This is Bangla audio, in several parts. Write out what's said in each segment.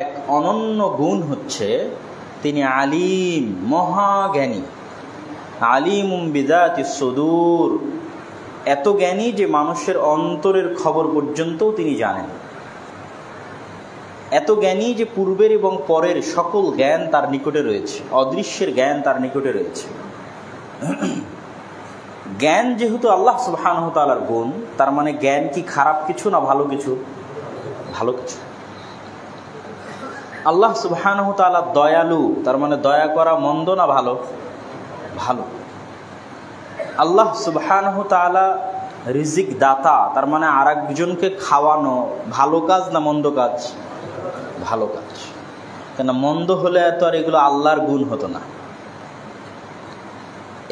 এক অনন্য গুণ হচ্ছে তিনি আলিম, মহাজ্ঞানী। আলিমুম বিযাতিস সুদূর, এত জ্ঞানী যে মানুষের অন্তরের খবর পর্যন্তও তিনি জানেন। এত জ্ঞানী যে পূর্বের এবং পরের সকল জ্ঞান তার নিকটে রয়েছে, অদৃশ্যের জ্ঞান তার নিকটে রয়েছে। জ্ঞান যেহেতু আল্লাহ সুবহানাহু ওয়া তাআলার গুণ, তার মানে জ্ঞান কি খারাপ কিছু না ভালো কিছু? ভালো কিছু। আল্লাহ সুবহানাহু ওয়া তাআলা দয়ালু, তার মানে দয়া করা মন্দ না ভালো? ভালো। আল্লাহ সুবহানাহু ওয়া তাআলা রিজিক দাতা, তার মানে আরেকজনকে খাওয়ানো ভালো কাজ না মন্দ কাজ? ভালো কাজ। কেন মন্দ হলে এত আর এগুলো আল্লাহর গুণ হতো না।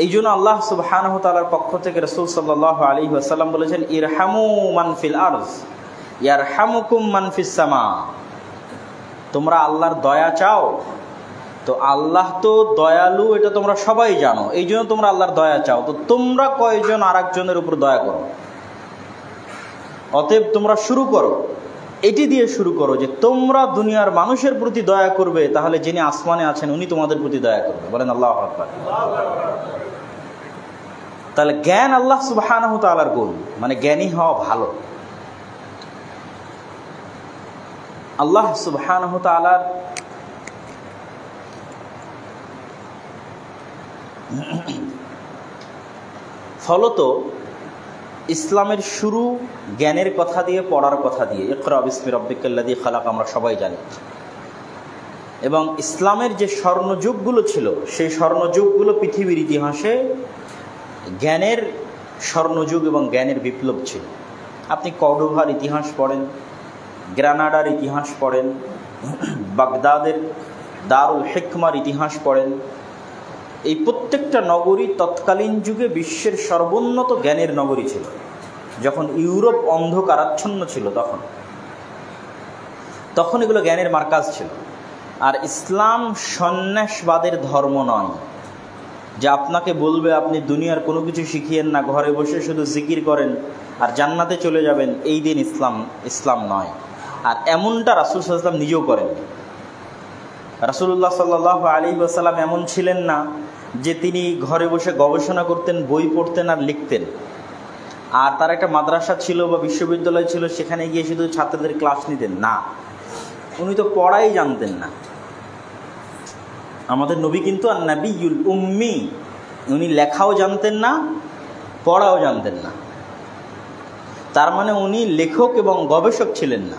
এই জন্য আল্লাহ সুবহানাহু ওয়া তাআলার পক্ষ থেকে রাসূল সাল্লাল্লাহু আলাইহি ওয়াসাল্লাম বলেছেন, ইরহামু মান ফিল আরজ ইয়ারহামুকুম মান ফিস সামা। তোমরা আল্লাহর দয়া চাও, তো আল্লাহ তো দয়ালু, এটা তোমরা সবাই জানো, এই জন্য তোমরা আল্লাহর দয়া চাও। তো তোমরা কয়জন আরেকজনের উপর দয়া করো? অতএব তোমরা শুরু করো, এটি দিয়ে শুরু করো যে তোমরা দুনিয়ার মানুষের প্রতি দয়া করবে, তাহলে যিনি আসমানে আছেন উনি তোমাদের প্রতি দয়া করবে। বলেন আল্লাহু আকবার। তাহলে জ্ঞান আল্লাহ সুবহানাহু ওয়া তাআলার গুণ, মানে জ্ঞানী হওয়া ভালো। আল্লাহ সুবহানাহু ওয়া তাআলার ফলত ইসলামের শুরু জ্ঞানের কথা দিয়ে, পড়ার কথা দিয়ে। ইকরা বিসমি রাব্বিকাল্লাযী খালাক আমরা সবাই জানি। এবং ইসলামের যে স্বর্ণযুগগুলো ছিল, সেই স্বর্ণযুগগুলো পৃথিবীর ইতিহাসে জ্ঞানের স্বর্ণযুগ এবং জ্ঞানের বিপ্লব ছিল। আপনি কর্ডোভার ইতিহাস পড়েন, গ্রানাডার ইতিহাস পড়েন, বাগদাদের দারুল হিকমার ইতিহাস পড়েন। এই প্রত্যেকটা নগরী তৎকালীন যুগে বিশ্বের সর্বোন্নত জ্ঞানের নগরী ছিল। যখন ইউরোপ অন্ধকারাচ্ছন্ন ছিল, তখন এগুলো জ্ঞানের মার্কাজ ছিল। আর ইসলাম সন্ন্যাসবাদের ধর্ম নয়, যে আপনাকে বলবে আপনি দুনিয়ার কোনো কিছু শিখিয়েন না, ঘরে বসে শুধু জিকির করেন আর জান্নাতে চলে যাবেন। এই দিন ইসলাম নয়। আর এমনটা রাসূল সাল্লাল্লাহু আলাইহি ওয়াসাল্লাম নিজেও করেন। রাসূলুল্লাহ সাল্লাল্লাহু আলাইহি ওয়াসাল্লাম এমন ছিলেন না যে তিনি ঘরে বসে গবেষণা করতেন, বই পড়তেন আর লিখতেন। আর তার একটা মাদ্রাসা ছিল বা বিশ্ববিদ্যালয় ছিল, সেখানে গিয়ে শুধু ছাত্রদের ক্লাস নিতেন না। উনি তো পড়াই জানতেন না। আমাদের নবী কিন্তু আন-নাবিয়ুল উম্মি, উনি লেখাও জানতেন না, পড়াও জানতেন না। তার মানে উনি লেখক এবং গবেষক ছিলেন না।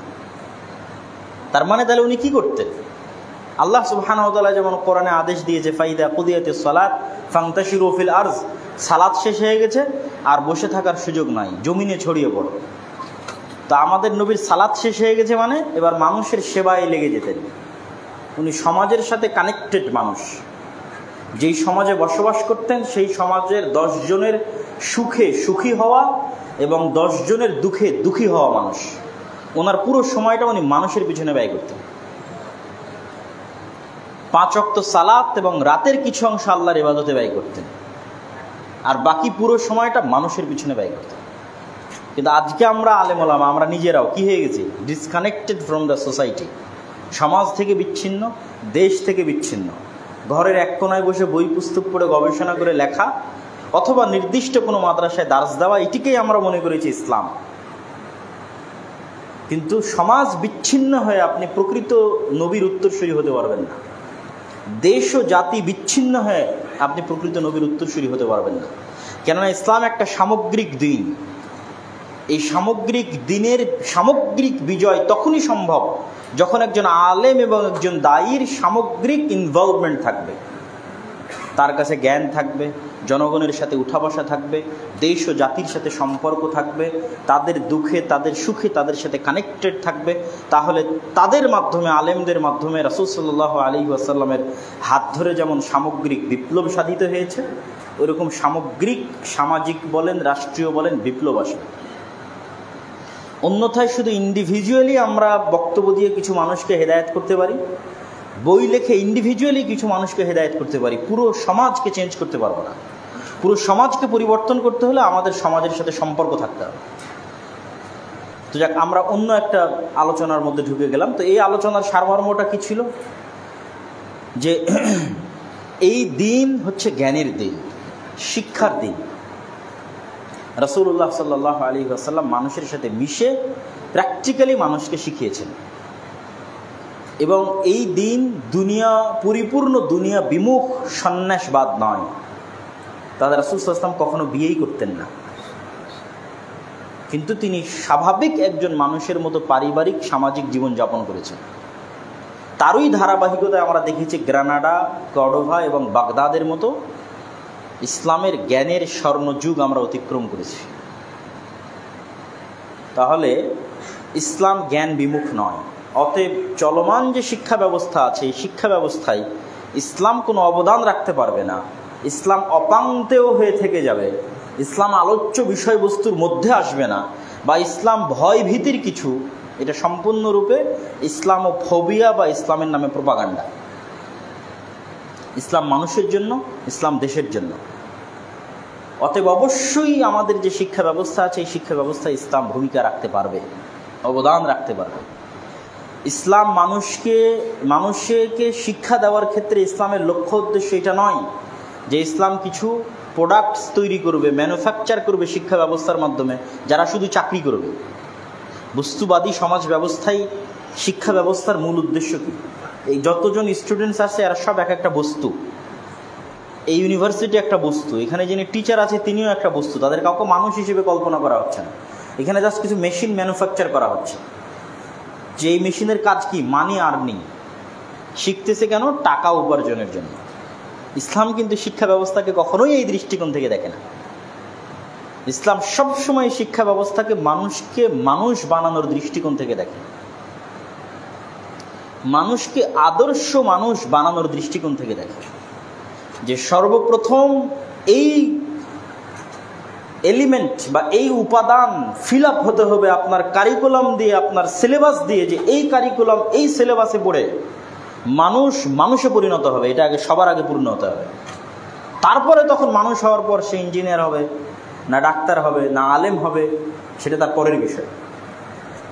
তার মানে তাহলে উনি কি করতেন? আল্লাহ সুবহানাহু ওয়া তাআলা যেমন কোরআনে আদেশ দিয়েছে, ফাইদা কুদিয়াতিস সালাত ফান্তাশিরু ফিল আরজ, সালাত শেষ হয়ে গেছে আর বসে থাকার সুযোগ নাই, জমিনে ছড়িয়ে পড়ো। তা আমাদের নবীর সালাত শেষ হয়ে গেছে মানে এবার মানুষের সেবায় লেগে যেতেন। উনি সমাজের সাথে কানেক্টেড মানুষ। যেই সমাজে বসবাস করতেন, সেই সমাজের 10 জনের সুখে সুখী হওয়া এবং 10 জনের দুঃখে দুঃখী হওয়া মানুষ। ওনার পুরো সময়টা উনি মানুষের পিছনে ব্যয় করতেন। 5 ওয়াক্ত সালাত এবং রাতের কিছু অংশ আল্লাহর ইবাদতে ব্যয় করতেন, আর বাকি পুরো সময়টা মানুষের পিছনে ব্যয় করতেন। কিন্তু আজকে আমরা আলেম ওলামা, আমরা নিজেরাও কি হয়ে গেছি? Disconnected from the society. সমাজ থেকে বিচ্ছিন্ন, দেশ থেকে বিচ্ছিন্ন। ঘরের এক কোনায় বসে বই পুস্তক পড়ে গবেষণা করে লেখা, অথবা নির্দিষ্ট কোনো মাদ্রাসায় দার্স দেওয়া, এটিকেই আমরা মনে করেছি ইসলাম। কিন্তু সমাজ বিচ্ছিন্ন হয়ে আপনি প্রকৃত নবীর উত্তরসূরি হতে পারবেন না। দেশ ও জাতি বিচ্ছিন্ন হয়ে আপনি প্রকৃত নবীর উত্তরসূরি হতে পারবেন না। কেননা ইসলাম একটা সামগ্রিক দিন। এই সামগ্রিক দিনের সামগ্রিক বিজয় তখনই সম্ভব যখন একজন আলেম এবং একজন দায়ীর সামগ্রিক ইনভলভমেন্ট থাকবে। তার কাছে জ্ঞান থাকবে, জনগণের সাথে উঠা বসা থাকবে, দেশ ও জাতির সাথে সম্পর্ক থাকবে, তাদের দুঃখে তাদের সুখে তাদের সাথে কানেক্টেড থাকবে। তাহলে তাদের মাধ্যমে, আলেমদের মাধ্যমে রাসূল সাল্লাল্লাহু আলাইহি ওয়াসাল্লামের হাত ধরে যেমন সামগ্রিক বিপ্লব সাধিত হয়েছে, ওইরকম সামগ্রিক সামাজিক বলেন, রাষ্ট্রীয় বলেন, বিপ্লব আসবে। অন্যথায় শুধু ইন্ডিভিজুয়ালি আমরা বক্তব্য দিয়ে কিছু মানুষকে হেদায়েত করতে পারি, বই লেখে ইন্ডিভিজুয়ালি কিছু মানুষকে হেদায়েত করতে পারি, পুরো সমাজকে চেঞ্জ করতে পারবো না। পুরো সমাজকে পরিবর্তন করতে হলে আমাদের সমাজের সাথে সম্পর্ক থাকতে হবে। তো যাক, আমরা অন্য একটা আলোচনার মধ্যে ঢুকে গেলাম। তো এই আলোচনার সারমর্মটা কি ছিল? যে এই দিন হচ্ছে জ্ঞানের দিন, শিক্ষার দিন। রাসূলুল্লাহ সাল্লাল্লাহু আলাইহি ওয়াসাল্লাম মানুষের সাথে মিশে প্র্যাকটিক্যালি মানুষকে শিখিয়েছেন। এবং এই দিন পরিপূর্ণ দুনিয়া বিমুখ সন্ন্যাসবাদ নয়। তাদের রাসূল সাল্লাল্লাহু আলাইহি ওয়াসাল্লাম কখনো বিয়েই করতেন না, কিন্তু তিনি স্বাভাবিক একজন মানুষের মতো পারিবারিক সামাজিক জীবন যাপন করেছেন। তারই ধারাবাহিকতায় আমরা দেখেছি গ্রানাডা, কর্ডোভা এবং বাগদাদের মতো ইসলামের জ্ঞানের স্বর্ণযুগ আমরা অতিক্রম করেছি। তাহলে ইসলাম জ্ঞান বিমুখ নয়। অতএব চলমান যে শিক্ষা ব্যবস্থা আছে, এই শিক্ষা ব্যবস্থায় ইসলাম কোনো অবদান রাখতে পারবে না। ইসলাম অপাঙ্ক্তেয় হয়ে থেকে যাবে, ইসলাম আলোচ্য বিষয়বস্তুর মধ্যে আসবে না, বা ইসলাম ভয় ভীতির কিছু, এটা সম্পূর্ণরূপে ইসলামোফোবিয়া বা ইসলামের নামে প্রোপাগান্ডা। ইসলাম মানুষের জন্য, ইসলাম দেশের জন্য। অতএব অবশ্যই আমাদের যে শিক্ষা ব্যবস্থা আছে, এই শিক্ষা ব্যবস্থায় ইসলাম ভূমিকা রাখতে পারবে, অবদান রাখতে পারবে। ইসলাম মানুষকে শিক্ষা দেওয়ার ক্ষেত্রে ইসলামের লক্ষ্য উদ্দেশ্য এটা নয় যে ইসলাম কিছু প্রোডাক্টস তৈরি করবে, ম্যানুফ্যাকচার করবে শিক্ষা ব্যবস্থার মাধ্যমে, যারা শুধু চাকরি করবে। বস্তুবাদী সমাজ ব্যবস্থায় শিক্ষা ব্যবস্থার মূল উদ্দেশ্য কী? এই যতজন স্টুডেন্টস আছে এরা সব এক একটা বস্তু। এই ইউনিভার্সিটি একটা বস্তু, এখানে যিনি টিচার আছে তিনিও একটা বস্তু। তাদের কাউকে মানুষ হিসেবে কল্পনা করা হচ্ছে না। এখানে জাস্ট কিছু মেশিন ম্যানুফ্যাকচার করা হচ্ছে, যে এই মেশিনের কাজ কি? মানি আর্নিং। শিখতেছে কেন? টাকা উপার্জনের জন্য। ইসলাম কিন্তু শিক্ষা ব্যবস্থাকে কখনোই এই দৃষ্টিকোণ থেকে দেখে না। ইসলাম সবসময় শিক্ষা ব্যবস্থাকে মানুষকে মানুষ বানানোর দৃষ্টিকোণ থেকে দেখে, মানুষকে আদর্শ মানুষ বানানোর দৃষ্টিকোণ থেকে দেখে। যে সর্বপ্রথম এই এলিমেন্ট বা এই উপাদান ফিল আপ হতে হবে আপনার কারিকুলাম দিয়ে, আপনার সিলেবাস দিয়ে, যে এই কারিকুলাম এই সিলেবাসে পড়ে মানুষে পরিণত হবে। এটা আগে সবার আগে পূর্ণ হতে হবে। তারপরে তখন মানুষ হওয়ার পর সে ইঞ্জিনিয়ার হবে না ডাক্তার হবে না আলেম হবে, সেটা তার পরের বিষয়।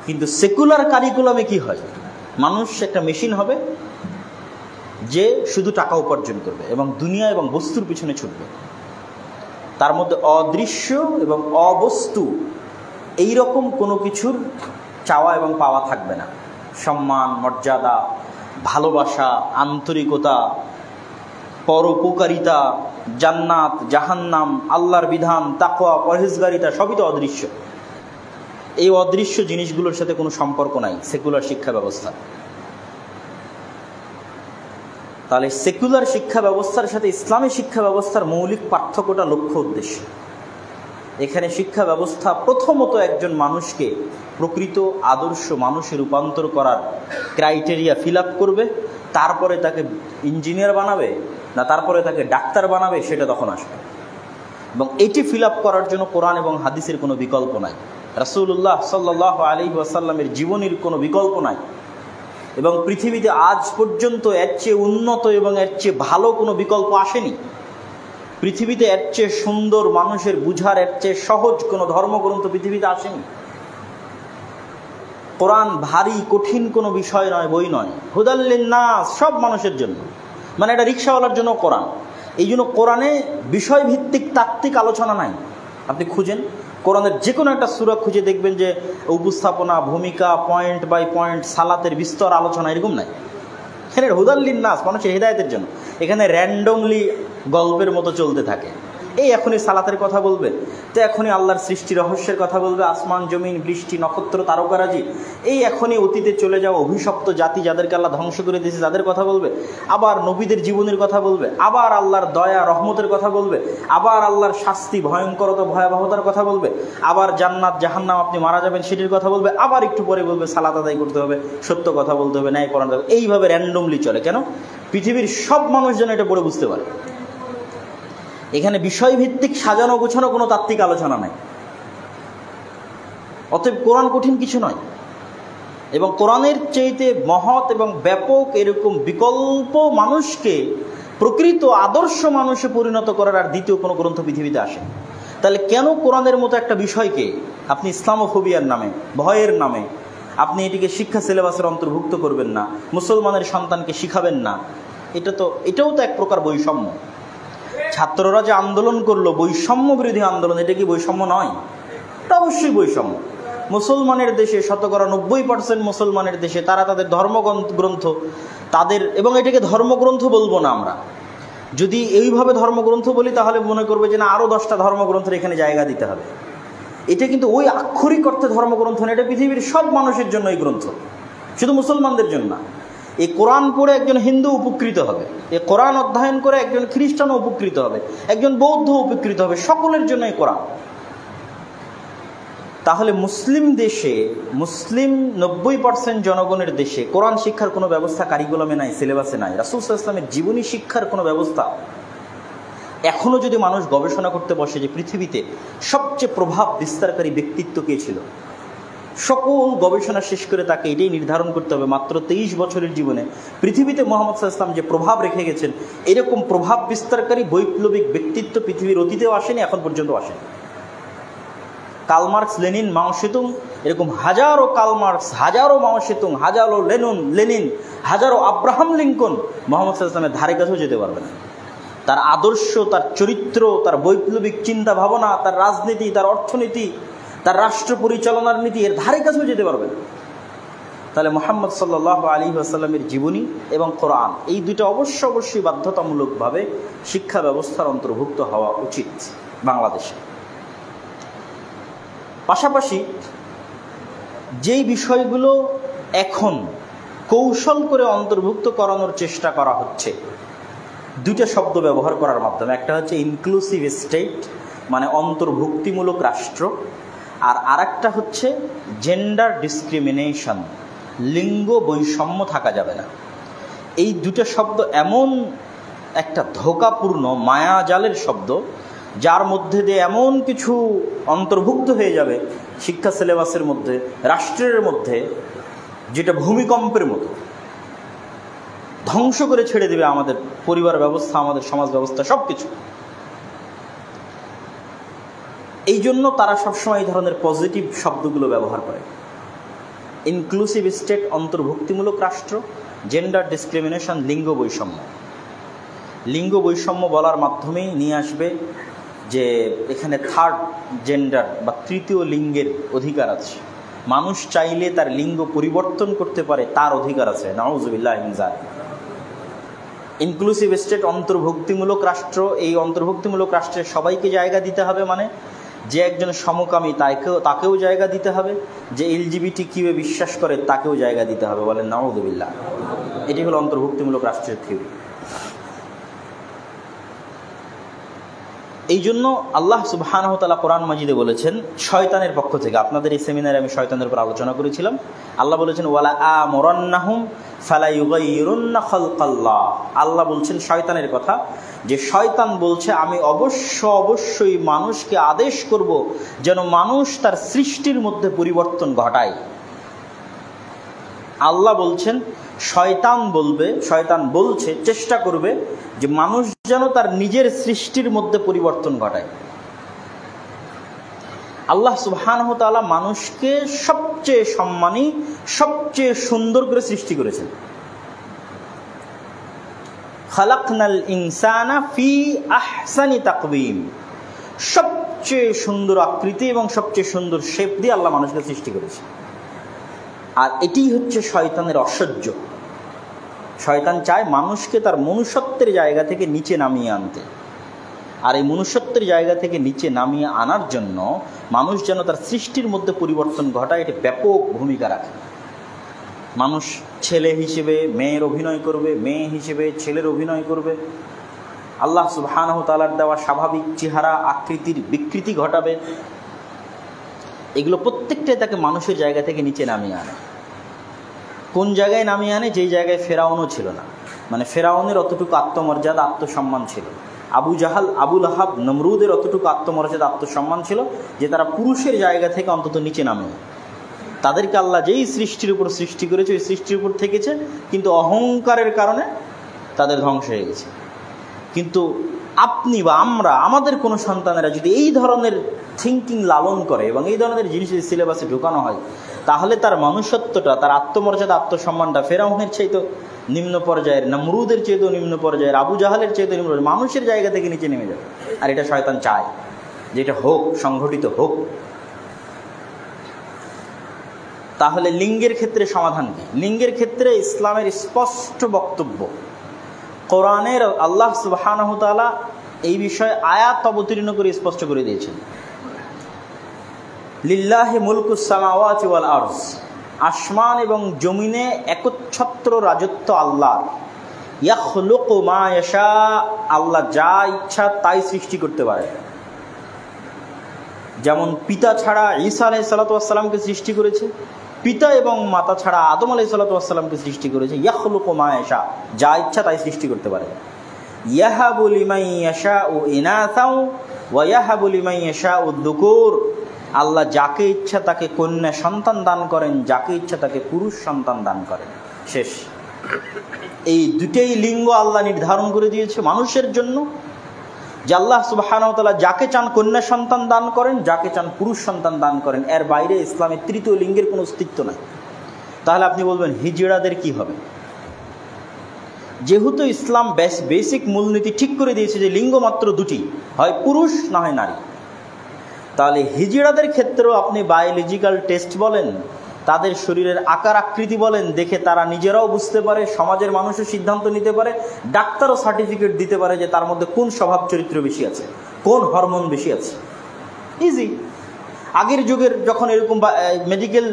কিন্তু সেকুলার কারিকুলামে কি হয়? মানুষ একটা মেশিন হবে যে শুধু টাকা উপার্জন করবে এবং দুনিয়া এবং বস্তুর পিছনে ছুটবে। তার মধ্যে অদৃশ্য এবং অবস্তু এইরকম কোনো কিছুর চাওয়া এবং পাওয়া থাকবে না। সম্মান, মর্যাদা, ভালোবাসা, আন্তরিকতা, পরোপকারিতা, জান্নাত, জাহান্নাম, আল্লাহর বিধান, তাকওয়া, পরহেজগারিতা সবই তো অদৃশ্য। এই অদৃশ্য জিনিসগুলোর সাথে কোনো সম্পর্ক নাই সেকুলার শিক্ষা ব্যবস্থা। তাহলে সেকুলার শিক্ষা ব্যবস্থার সাথে ইসলামী শিক্ষা ব্যবস্থার মৌলিক পার্থক্যটা লক্ষ্য উদ্দেশ্য। এখানে শিক্ষা ব্যবস্থা প্রথমত একজন মানুষকে প্রকৃত আদর্শ মানুষে রূপান্তর করার ক্রাইটেরিয়া ফিল আপ করবে, তারপরে তাকে ইঞ্জিনিয়ার বানাবে না তারপরে তাকে ডাক্তার বানাবে, সেটা তখন আসবে। এবং এটি ফিল আপ করার জন্য কোরআন এবং হাদিসের কোনো বিকল্প নাই, রাসূলুল্লাহ সাল্লাল্লাহু আলাইহি ওয়াসাল্লামের জীবনীর কোনো বিকল্প নাই। এবং পৃথিবীতে আজ পর্যন্ত এর চেয়ে উন্নত এবং এর চেয়ে ভালো কোনো বিকল্প আসেনি। পৃথিবীতে এর চেয়ে সুন্দর, মানুষের বুঝার এর চেয়ে সহজ কোনো ধর্মগ্রন্থ পৃথিবীতে আসেনি। কোরআন ভারী কঠিন কোনো বিষয় নয়, বই নয়। হুদাল লিন্নাস, সব মানুষের জন্য, মানে এটা রিক্সাওয়ালার জন্য কোরআন। এই জন্য কোরআনে বিষয়ভিত্তিক তাত্ত্বিক আলোচনা নাই। আপনি খুঁজেন কোরআনের যে কোনো একটা সূরা খুঁজে দেখবেন যে উপস্থাপনা, ভূমিকা, পয়েন্ট বাই পয়েন্ট, সালাতের বিস্তর আলোচনা এরকম নাই। এখানে হুদাল লিন্নাস, মানুষের হেদায়েতের জন্য। এখানে র্যান্ডমলি গল্পের মতো চলতে থাকে। এই এখনই সালাতের কথা বলবে, তো এখনই আল্লাহর সৃষ্টি রহস্যের কথা বলবে, আসমান জমিন, বৃষ্টি, নক্ষত্র, তারকারাজি। এই এখনই অতীতে চলে যাওয়া অভিশপ্ত জাতি যাদেরকে আল্লাহ ধ্বংস করে দিয়েছে তাদের কথা বলবে। আবার নবীদের জীবনের কথা বলবে, আবার আল্লাহর দয়া রহমতের কথা বলবে, আবার আল্লাহর শাস্তি, ভয়ঙ্করতা, ভয়াবহতার কথা বলবে, আবার জান্নাত জাহান্নাম আপনি মারা যাবেন সেটির কথা বলবে, আবার একটু পরে বলবে সালাত আদায় করতে হবে, সত্য কথা বলতে হবে, ন্যায় পরায়ণ হবে। এইভাবে র্যান্ডমলি চলে। কেন? পৃথিবীর সব মানুষ যেন এটা পড়ে বুঝতে পারে। এখানে বিষয়ভিত্তিক সাজানো গোছানো কোনো তাত্ত্বিক আলোচনা নাই। অতএব কোরআন কঠিন কিছু নয়। এবং কোরআনের চাইতে মহৎ এবং ব্যাপক এরকম বিকল্প মানুষকে প্রকৃত আদর্শ মানুষে পরিণত করার আর দ্বিতীয় কোনো গ্রন্থ পৃথিবীতে আসে। তাহলে কেন কোরআনের মতো একটা বিষয়কে আপনি ইসলামোফোবিয়ার নামে, ভয়ের নামে আপনি এটিকে শিক্ষা সিলেবাসের অন্তর্ভুক্ত করবেন না, মুসলমানের সন্তানকে শিখাবেন না? এটাও তো এক প্রকার বৈষম্য। ছাত্ররা যে আন্দোলন করলো বৈষম্য বিরোধী আন্দোলন, এটা কি বৈষম্য নয়? এটা অবশ্যই বৈষম্য। মুসলমানের দেশে, 90% মুসলমানের দেশে তারা তাদের ধর্মগ্রন্থ এবং এটাকে ধর্মগ্রন্থ বলবো না আমরা। যদি এইভাবে ধর্মগ্রন্থ বলি তাহলে মনে করবে যে না, আরও 10টা ধর্মগ্রন্থের এখানে জায়গা দিতে হবে। এটা কিন্তু ওই আক্ষরিক অর্থে ধর্মগ্রন্থ না, এটা পৃথিবীর সব মানুষের জন্য এই গ্রন্থ, শুধু মুসলমানদের জন্য না। এই কোরআন পড়ে একজন হিন্দু উপকৃত হবে, এই কোরআন অধ্যয়ন করে একজন খ্রিস্টানও উপকৃত হবে, একজন বৌদ্ধ উপকৃত হবে, সকলের জন্য এই কোরআন। তাহলে মুসলিম দেশে, মুসলিম 90% জনগণের দেশে কোরআন শিক্ষার কোনো ব্যবস্থা কারিকুলামে নাই, সিলেবাসে নাই। রাসূল সাল্লাল্লাহু আলাইহি ওয়াসাল্লামের জীবনী শিক্ষার কোনো ব্যবস্থা। এখনও যদি মানুষ গবেষণা করতে বসে যে পৃথিবীতে সবচেয়ে প্রভাব বিস্তারকারী ব্যক্তিত্ব কে ছিল, সকল গবেষণা শেষ করে তাকে এটাই নির্ধারণ করতে হবে মাত্র 23 বছরের জীবনে পৃথিবীতে মুহাম্মদ সাল্লাল্লাহু আলাইহি ওয়াসাল্লাম যে প্রভাব রেখে গেছেন, এরকম প্রভাব বিস্তারকারী বৈপ্লবিক ব্যক্তিত্ব পৃথিবীর অতীতেও আসেনি, এখন পর্যন্ত আসেনি। কার্ল মার্কস, লেনিন, মাও সেতুং, এরকম হাজারো কার্ল মার্কস, হাজারো মাও সেতুং, হাজারো লেনিন, হাজারো আব্রাহাম লিঙ্কন মুহাম্মদ সাল্লাল্লাহু আলাইহি ওয়াসাল্লামের ধারে কাছেও যেতে পারবে না। তার আদর্শ, তার চরিত্র, তার বৈপ্লবিক চিন্তা ভাবনা, তার রাজনীতি, তার অর্থনীতি, তার রাষ্ট্র পরিচালনার নীতি, এর ধারে কাছেও যেতে পারবে না। তাহলে মুহাম্মদ সাল্লাল্লাহু আলাইহি ওয়াসাল্লামের জীবনী এবং কোরআন, এই দুটো অবশ্যই বাধ্যতামূলকভাবে শিক্ষা ব্যবস্থার অন্তর্ভুক্ত হওয়া উচিত বাংলাদেশে। পাশাপাশি যেই বিষয়গুলো এখন কৌশল করে অন্তর্ভুক্ত করানোর চেষ্টা করা হচ্ছে, দুইটা শব্দ ব্যবহার করার মাধ্যমে, একটা হচ্ছে ইনক্লুসিভ স্টেট, মানে অন্তর্ভুক্তিমূলক রাষ্ট্র, আর আরেকটা হচ্ছে জেন্ডার ডিসক্রিমিনেশন, লিঙ্গ বৈষম্য থাকা যাবে না। এই দুটো শব্দ এমন একটা ধোঁকাপূর্ণ মায়াজালের শব্দ, যার মধ্যে দিয়ে এমন কিছু অন্তর্ভুক্ত হয়ে যাবে শিক্ষা সিলেবাসের মধ্যে, রাষ্ট্রের মধ্যে, যেটা ভূমিকম্পের মতো ধ্বংস করে ছেড়ে দেবে আমাদের পরিবার ব্যবস্থা, আমাদের সমাজ ব্যবস্থা, সব কিছু। এই জন্য তারা সবসময় এই ধরনের পজিটিভ শব্দগুলো ব্যবহার করে। ইনক্লুসিভ স্টেট, অন্তর্ভুক্তিমূলক রাষ্ট্র, জেন্ডার ডিসক্রিমিনেশন, লিঙ্গ বৈষম্য। লিঙ্গ বৈষম্য বলার মাধ্যমেই নিয়ে আসবে যে এখানে থার্ড জেন্ডার বা তৃতীয় লিঙ্গের অধিকার আছে, মানুষ চাইলে তার লিঙ্গ পরিবর্তন করতে পারে, তার অধিকার আছে। নাউযুবিল্লাহি মিন যালিক। ইনক্লুসিভ স্টেট, অন্তর্ভুক্তিমূলক রাষ্ট্র, এই অন্তর্ভুক্তিমূলক রাষ্ট্রে সবাইকে জায়গা দিতে হবে, মানে যে একজন সমকামী তাকেও জায়গা দিতে হবে, যে LGBTQ বিশ্বাস করে তাকেও জায়গা দিতে হবে। বলেন নাউযুবিল্লাহ। এটি হলো অন্তর্ভুক্তিমূলক রাষ্ট্রের থিওরি। এই জন্য আল্লাহ সুবহানাহু ওয়া তাআলা কোরআন মাজিদে বলেছেন শয়তানের পক্ষ থেকে, আপনাদের এই সেমিনারে আমি শয়তানের উপর আলোচনা করেছিলাম, আল্লাহ বলেছেন ওয়ালা আমুরান্নাহুম ফালা ইউগাইয়িরুন্না খালকাল্লাহ। আল্লাহ বলছেন শয়তানের কথা, যে শয়তান বলছে আমি অবশ্যই মানুষকে আদেশ করব যেন মানুষ তার সৃষ্টির মধ্যে পরিবর্তন ঘটায়। আল্লাহ বলছেন শয়তান বলছে, চেষ্টা করবে যে মানুষ যেন তার নিজের সৃষ্টির মধ্যে পরিবর্তন ঘটায়। আল্লাহ সুবহানাহু ওয়া তাআলা মানুষকে সবচেয়ে সম্মানী, সবচেয়ে সুন্দর করে সৃষ্টি করেছেন। খালাকনাল ইনসানা ফি আহসানি তাকওয়িম, সবচেয়ে সুন্দর আকৃতি এবং সবচেয়ে সুন্দর শেপ দিয়ে আল্লাহ মানুষকে সৃষ্টি করেছেন। আর এটি হচ্ছে শয়তানের অসহ্য। শয়তান চায় মানুষকে তার মনুষ্যত্বের জায়গা থেকে নিচে নামিয়ে আনতে, আর এই মনুষ্যত্বের জায়গা থেকে নিচে নামিয়ে আনার জন্য মানুষ যেন তার সৃষ্টির মধ্যে পরিবর্তন ঘটায়, এটি ব্যাপক ভূমিকা রাখে। মানুষ ছেলে হিসেবে মেয়ের অভিনয় করবে, মেয়ে হিসেবে ছেলের অভিনয় করবে, আল্লাহ সুবহানাহু ওয়া তাআলার দেওয়া স্বাভাবিক চেহারা আকৃতির বিকৃতি ঘটাবে। এগুলো প্রত্যেকটাই তাকে মানুষের জায়গা থেকে নিচে নামিয়ে আনে। কোন জায়গায় নামিয়ে আনে? যেই জায়গায় ফেরাউনও ছিল না, মানে ফেরাউনের অতটুকু আত্মমর্যাদা, আত্মসম্মান ছিল। আবু জাহাল, আবু লাহাব, নমরুদের অতটুকু আত্মমর্যাদা, আত্মসম্মান ছিল যে তারা পুরুষের জায়গা থেকে অন্তত নিচে নামে। তাদেরকে আল্লাহ যেই সৃষ্টির উপর সৃষ্টি করেছে ওই সৃষ্টির উপর থেকেছে, কিন্তু অহংকারের কারণে তাদের ধ্বংস হয়ে গেছে। কিন্তু আপনি বা আমরা, আমাদের কোনো সন্তানেরা যদি এই ধরনের থিঙ্কিং লালন করে এবং এই ধরনের জিনিস যদি সিলেবাসে ঢুকানো হয়, তাহলে তার মনুষ্যত্বটা, তার আত্মমর্যাদা, আত্মসম্মানটা ফেরাউনের চাইতেও নিম্ন পর্যায়ের, নমরুদের চাইতেও নিম্ন পর্যায়ের, আবু জাহালের চাইতেও নিম্ন পর্যায়ের, মানুষের জায়গা থেকে নিচে নেমে যাবে। আর এটা শয়তান চায় যে এটা হোক, সংগঠিত হোক। তাহলে লিঙ্গের ক্ষেত্রে সমাধান কি? লিঙ্গের ক্ষেত্রে ইসলামের স্পষ্ট বক্তব্য, কোরআনের আল্লাহ সুবহানাহু ওয়া তাআলা এই বিষয়ে আয়াত অবতীর্ণ করে স্পষ্ট করে দিয়েছেন। লিল্লাহি মুলকুস সামাওয়াতি ওয়াল আরজ, আসমান এবং জমিনে একচ্ছত্র রাজত্ব আল্লাহর। ইয়াখলুকু মা ইয়াশা, আল্লাহ যা ইচ্ছা তাই সৃষ্টি করতে পারে। যেমন পিতা ছাড়া ঈসা আলাইহিস সালাতু ওয়াস সালামকে সৃষ্টি করেছে, পিতা এবং মাতা ছাড়া আদম আলাইহিস সালাতু ওয়াস সালামকে সৃষ্টি করেছে। ইয়াখলুকু মা ইয়াশা, যা ইচ্ছা তাই সৃষ্টি করতে পারে। ইয়াহাবু লিমান ইয়াশাউ ইনাসাও ওয়া ইয়াহাবু লিমান ইয়াশাউ যুকুর, আল্লাহ যাকে ইচ্ছা তাকে কন্যা সন্তান দান করেন, যাকে ইচ্ছা তাকে পুরুষ সন্তান দান করেন। শেষ। এই দুটেই লিঙ্গ আল্লাহ নির্ধারণ করে দিয়েছে মানুষের জন্য, যে আল্লাহ সুবহানাহু ওয়া তাআলা যাকে চান কন্যা সন্তান দান করেন, যাকে চান পুরুষ সন্তান দান করেন। এর বাইরে ইসলামের তৃতীয় লিঙ্গের কোনো অস্তিত্ব নাই। তাহলে আপনি বলবেন হিজড়াদের কি হবে? যেহেতু ইসলাম বেসিক মূলনীতি ঠিক করে দিয়েছে যে লিঙ্গ মাত্র দুটি, হয় পুরুষ না হয় নারী, তাহলে হিজড়াদের ক্ষেত্রেও আপনি বায়োলজিক্যাল টেস্ট বলেন, তাদের শরীরের আকার আকৃতি বলেন, দেখে তারা নিজেরাও বুঝতে পারে, সমাজের মানুষও সিদ্ধান্ত নিতে পারে, ডাক্তারও সার্টিফিকেট দিতে পারে যে তার মধ্যে কোন স্বভাব চরিত্র বেশি আছে, কোন হরমোন বেশি আছে। ইজি। আগের যুগের যখন এরকম মেডিকেল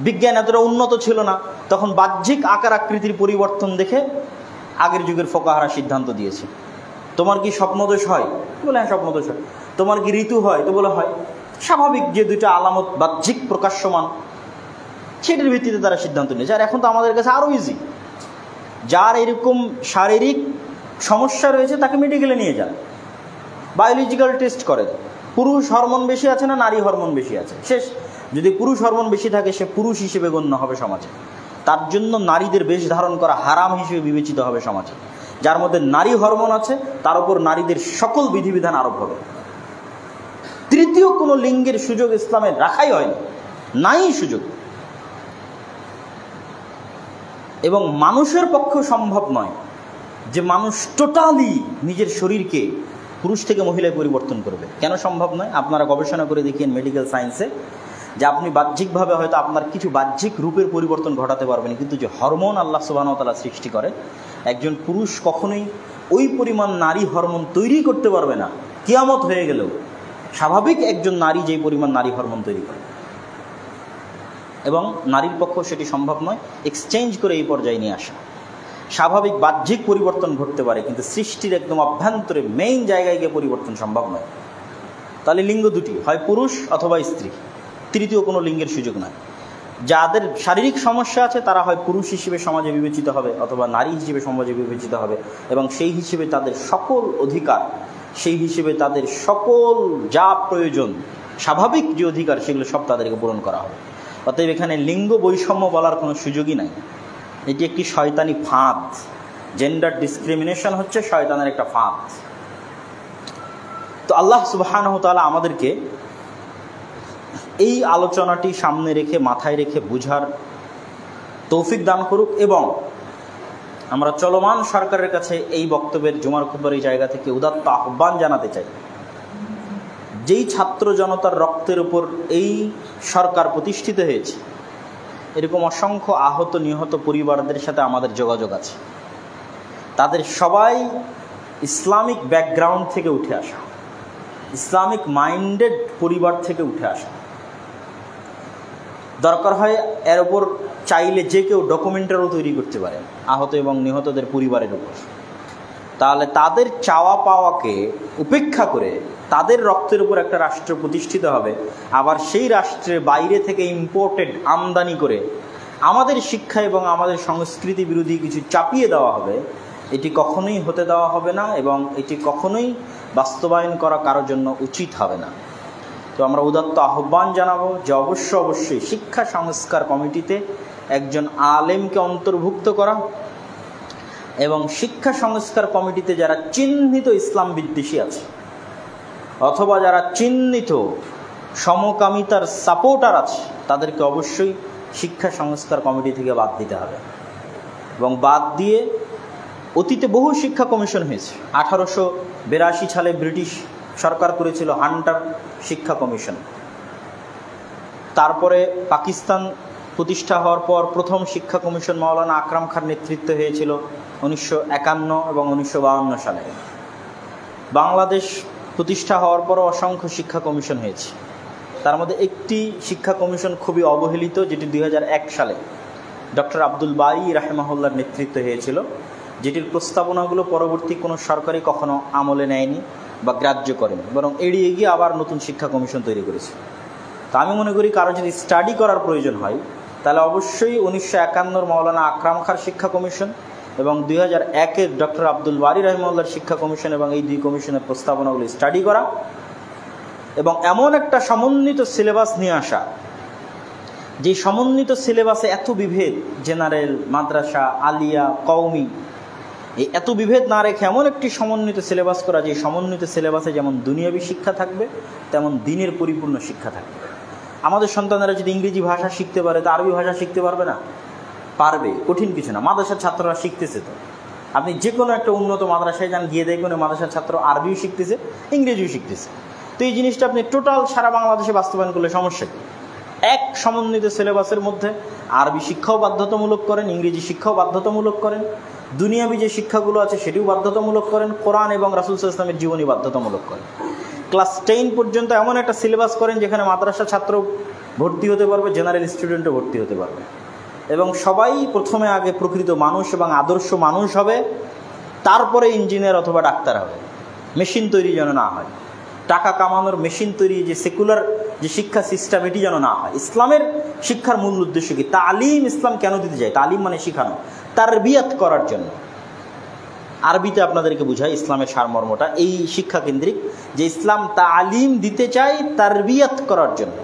বিজ্ঞান এতটা উন্নত ছিল না, তখন বাহ্যিক আকার আকৃতির পরিবর্তন দেখে আগের যুগের ফোকাহারা সিদ্ধান্ত দিয়েছে। তোমার কি স্বপ্নদোষ হয়? বলে হ্যাঁ স্বপ্নদোষ হয়। তোমার কি ঋতু হয়? তো বলে হয়। স্বাভাবিক যে দুইটা আলামত বাহ্যিক প্রকাশ্যমান, সেটার ভিত্তিতে তারা সিদ্ধান্ত নিয়েছে। আর এখন তো আমাদের কাছে আরও ইজি, যার এরকম শারীরিক সমস্যা রয়েছে তাকে মেডিকেলে নিয়ে যান, বায়োলজিক্যাল টেস্ট করে, পুরুষ হরমোন বেশি আছে না নারী হরমোন বেশি আছে, শেষ। যদি পুরুষ হরমোন বেশি থাকে সে পুরুষ হিসেবে গণ্য হবে সমাজে, তার জন্য নারীদের বেশ ধারণ করা হারাম হিসেবে বিবেচিত হবে সমাজে। যার মধ্যে নারী হরমোন আছে তার উপর নারীদের সকল বিধিবিধান আরোপ হবে। তৃতীয় কোনো লিঙ্গের সুযোগ ইসলামে রাখাই হয়নি, নাই সুযোগ। এবং মানুষের পক্ষে সম্ভব নয় যে মানুষ টোটালি নিজের শরীরকে পুরুষ থেকে মহিলায় পরিবর্তন করবে। কেন সম্ভব নয়? আপনারা গবেষণা করে দেখিয়েন মেডিকেল সায়েন্সে, যে আপনি বাহ্যিকভাবে হয়তো আপনার কিছু বাহ্যিক রূপের পরিবর্তন ঘটাতে পারবেন, কিন্তু যে হরমোন আল্লাহ সুবহানাহু ওয়া তাআলা সৃষ্টি করে, একজন পুরুষ কখনোই ওই পরিমাণ নারী হরমোন তৈরি করতে পারবে না। কিয়ামত হয়ে গেলেও স্বাভাবিক একজন নারী যেই পরিমাণ নারী হরমোন তৈরি করে, এবং নারীর পক্ষেও সেটি সম্ভব নয় এক্সচেঞ্জ করে এই পর্যায়ে নিয়ে আসা। স্বাভাবিক বাহ্যিক পরিবর্তন ঘটতে পারে, কিন্তু সৃষ্টির একদম অভ্যন্তরে মেইন জায়গায় গিয়ে পরিবর্তন সম্ভব নয়। তাহলে লিঙ্গ দুটি, হয় পুরুষ অথবা স্ত্রী, তৃতীয় কোনো লিঙ্গের সুযোগ নয়। যাদের শারীরিক সমস্যা আছে তারা হয় পুরুষ হিসেবে সমাজে বিবেচিত হবে অথবা নারী হিসেবে সমাজে বিবেচিত হবে, এবং সেই হিসেবে তাদের সকল অধিকার, সেই হিসেবে তাদের সকল যা প্রয়োজন, স্বাভাবিক যে অধিকার, সেগুলো সব তাদেরকে পূরণ করা হবে। অতএব এখানে লিঙ্গ বৈষম্য বলার কোনো সুযোগই নাই। এটি একটি শয়তানি ফাঁদ। জেন্ডার ডিসক্রিমিনেশন হচ্ছে শয়তানের একটা ফাঁদ। তো আল্লাহ সুবহানাহু ওয়া তাআলা আমাদেরকে এই আলোচনাটি সামনে রেখে, মাথায় রেখে বুঝার তৌফিক দান করুক। এবং আমরা চলমান সরকারের কাছে এই বক্তব্যের জুমার খুতবার এই জায়গা থেকে উদাত্ত আহ্বান জানাতে চাই, যেই ছাত্র জনতার রক্তের উপর এই সরকার প্রতিষ্ঠিত হয়েছে, এরকম অসংখ্য আহত নিহত পরিবারদের সাথে আমাদের যোগাযোগ আছে। তাদের সবাই ইসলামিক ব্যাকগ্রাউন্ড থেকে উঠে আসা, ইসলামিক মাইন্ডেড পরিবার থেকে উঠে আসা। দরকার হয় এর উপর চাইলে যে কেউ ডকুমেন্টারিও তৈরি করতে পারে আহত এবং নিহতদের পরিবারের উপর। তাহলে তাদের চাওয়া পাওয়াকে উপেক্ষা করে তাদের রক্তের উপর একটা রাষ্ট্র প্রতিষ্ঠিত হবে, আবার সেই রাষ্ট্রের বাইরে থেকে ইম্পোর্টেড আমদানি করে আমাদের শিক্ষা এবং আমাদের সংস্কৃতি বিরোধী কিছু চাপিয়ে দেওয়া হবে। এটি কখনোই হতে দেওয়া হবে না, এবং এটি কখনোই বাস্তবায়ন করা কারোর জন্য উচিত হবে না। তো আমরা উদাত্ত আহ্বান জানাবো যে অবশ্যই শিক্ষা সংস্কার কমিটিতে একজন আলেমকে অন্তর্ভুক্ত করা, এবং শিক্ষা সংস্কার কমিটিতে যারা চিহ্নিত ইসলাম বিদ্বেষী আছে অথবা যারা চিহ্নিত সমকামিতার সাপোর্টার আছে, তাদেরকে অবশ্যই শিক্ষা সংস্কার কমিটি থেকে বাদ দিতে হবে। এবং বাদ দিয়ে, অতীতে বহু শিক্ষা কমিশন হয়েছে। 1882 সালে ব্রিটিশ সরকার করেছিল হান্টার শিক্ষা কমিশন। তারপরে পাকিস্তান প্রতিষ্ঠা হওয়ার পর প্রথম শিক্ষা কমিশন মাওলানা আকরাম খান নেতৃত্বে হয়েছিল 1951 এবং 1952 সালে। বাংলাদেশ প্রতিষ্ঠা হওয়ার পরও অসংখ্য শিক্ষা কমিশন হয়েছে। তার মধ্যে একটি শিক্ষা কমিশন খুবই অবহেলিত, যেটি 2001 সালে ডক্টর আব্দুল বারী রাহিমাহুল্লাহর নেতৃত্বে হয়েছিল, যেটির প্রস্তাবনাগুলো পরবর্তী কোনো সরকারই কখনো আমলে নেয়নি বা গ্রাহ্য করেনি, বরং এড়িয়ে গিয়ে আবার নতুন শিক্ষা কমিশন তৈরি করেছে। তা আমি মনে করি কারো যদি স্টাডি করার প্রয়োজন হয় তাহলে অবশ্যই 1951 মাওলানা আকরাম খান শিক্ষা কমিশন এবং 2001 ডক্টর আব্দুল বারী রাহিমাহুল্লাহর শিক্ষা কমিশন এবং এই দুই কমিশনের প্রস্তাবনাগুলো স্টাডি করা এবং এমন একটা সমন্বিত সিলেবাস নিয়ে আসা, যে সমন্বিত সিলেবাসে এত বিভেদ, জেনারেল, মাদ্রাসা, আলিয়া, কওমি, এই এত বিভেদ না রেখে এমন একটি সমন্বিত সিলেবাস করা, যে সমন্বিত সিলেবাসে যেমন দুনিয়াবী শিক্ষা থাকবে তেমন দিনের পরিপূর্ণ শিক্ষা থাকবে। আমাদের সন্তানেরা যদি ইংরেজি ভাষা শিখতে পারে তা আরবি ভাষা শিখতে পারবে না? পারবে, কঠিন কিছু না। মাদ্রাসার ছাত্ররা শিখতেছে। তো আপনি যে কোনো একটা উন্নত মাদ্রাসায় যান, গিয়ে দেখবেন মাদ্রাসার ছাত্র আরবিও শিখতেছে, ইংরেজিও শিখতেছে। তো এই জিনিসটা আপনি টোটাল সারা বাংলাদেশে বাস্তবায়ন করলে সমস্যা কি? এক সমন্বিত সিলেবাসের মধ্যে আরবি শিক্ষাও বাধ্যতামূলক করেন, ইংরেজি শিক্ষাও বাধ্যতামূলক করেন, দুনিয়াবী যে শিক্ষাগুলো আছে সেটিও বাধ্যতামূলক করেন, কোরআন এবং রাসূল সাল্লাল্লাহু আলাইহি ওয়াসাল্লামের জীবনী বাধ্যতামূলক করেন। ক্লাস 10 পর্যন্ত এমন একটা সিলেবাস করেন যেখানে মাদ্রাসা ছাত্র ভর্তি হতে পারবে, জেনারেল স্টুডেন্টও ভর্তি হতে পারবে, এবং সবাই প্রথমে আগে প্রকৃত মানুষ এবং আদর্শ মানুষ হবে, তারপরে ইঞ্জিনিয়ার অথবা ডাক্তার হবে। মেশিন তৈরি যেন না হয়, টাকা কামানোর মেশিন তৈরি, যে সেকুলার যে শিক্ষা সিস্টেম, এটি যেন না হয়। ইসলামের শিক্ষার মূল উদ্দেশ্য কি? তালিম ইসলাম কেন দিতে যায়? তালিম মানে শিখানো, তারবিয়াত করার জন্য। আরবিতে আপনাদেরকে বুঝায় ইসলামের সারমর্মটা এই শিক্ষা কেন্দ্রিক, যে ইসলাম তালিম দিতে চায় তারবিয়াত করার জন্য।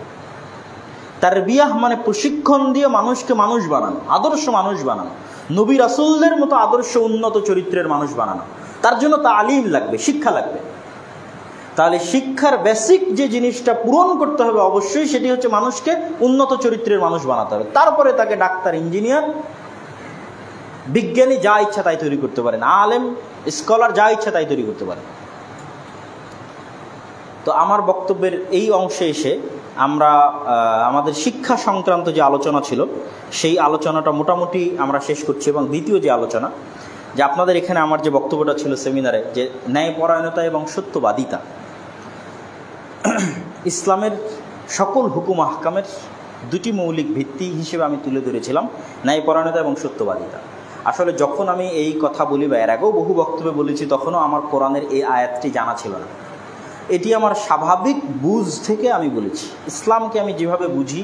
তারবিয়াহ মানে প্রশিক্ষণ দিয়ে মানুষকে মানুষ বানানো, আদর্শ মানুষ বানানো, নবী রাসূলদের মতো আদর্শ উন্নত চরিত্রের মানুষ বানানো। তার জন্য তালিম লাগবে, শিক্ষা লাগবে। তাহলে শিক্ষার বেসিক যে জিনিসটা পূরণ করতে হবে অবশ্যই, সেটি হচ্ছে মানুষকে উন্নত চরিত্রের মানুষ বানাতে হবে। তারপরে তাকে ডাক্তার, ইঞ্জিনিয়ার, বিজ্ঞানী যা ইচ্ছা তাই তৈরি করতে পারেন, আলেম, স্কলার যা ইচ্ছা তাই তৈরি করতে পারেন। তো আমার বক্তব্যের এই অংশে এসে আমরা আমাদের শিক্ষা সংক্রান্ত যে আলোচনা ছিল সেই আলোচনাটা মোটামুটি আমরা শেষ করছি। এবং দ্বিতীয় যে আলোচনা, যে আপনাদের এখানে আমার যে বক্তব্যটা ছিল সেমিনারে, যে ন্যায়পরায়ণতা এবং সত্যবাদিতা, ইসলামের সকল হুকুম আহকামের দুটি মৌলিক ভিত্তি হিসেবে আমি তুলে ধরেছিলাম ন্যায়পরায়ণতা এবং সত্যবাদিতা। আসলে যখন আমি এই কথা বলি, বা এর আগেও বহু বক্তব্যে বলেছি, তখনও আমার কোরআনের এই আয়াতটি জানা ছিল না। এটি আমার স্বাভাবিক বুঝ থেকে আমি বলেছি। ইসলামকে আমি যেভাবে বুঝি,